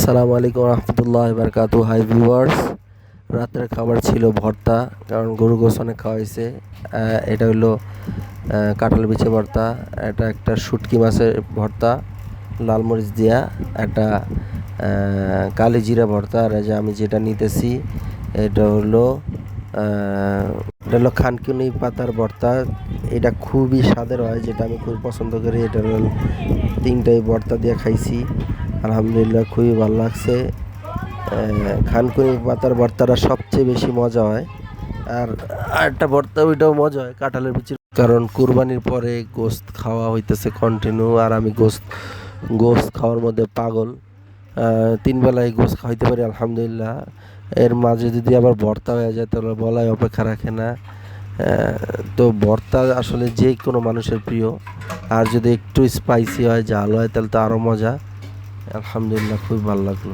আসসালামু আলাইকুম রহমতুল্লাহ বারকাতু। Hi viewers, রাতের খাবার ছিল ভর্তা, কারণ গরু গোস অনেক খাওয়াইছে। এটা হলো কাঁঠাল বিচে ভর্তা, এটা একটা শুটকি মাছের ভর্তা লাল মরিচ দিয়া, একটা কালি জিরা ভর্তা। আর এই যে আমি যেটা নিতেছি এটা হলো খানকুনি পাতার ভর্তা। এটা খুবই স্বাদের হয়, যেটা আমি খুবই পছন্দ করি। এটা হলো তিনটাই ভর্তা দিয়ে খাইছি, আলহামদুলিল্লাহ খুবই ভালো লাগছে। খানকুনি পাতার ভর্তাটা সবচেয়ে বেশি মজা হয়। আর আরেকটা ভর্তা, ওইটাও মজা হয় কাঁঠালের বিচির, কারণ কুরবানির পরে গোস্ত খাওয়া হইতেছে কন্টিনিউ, আর আমি গোস্ত খাওয়ার মধ্যে পাগল। 3 বেলায় গোস্ত খাইতে পারি আলহামদুলিল্লাহ। এর মাঝে যদি আবার ভর্তা হয়ে যায় তাহলে বলাই অপেক্ষা রাখে না। তো ভর্তা আসলে যে কোনো মানুষের প্রিয়, আর যদি একটু স্পাইসি হয়, ঝাল হয়, তাহলে তো আরও মজা। আলহামদুলিল্লাহ খুবই ভালো লাগলো।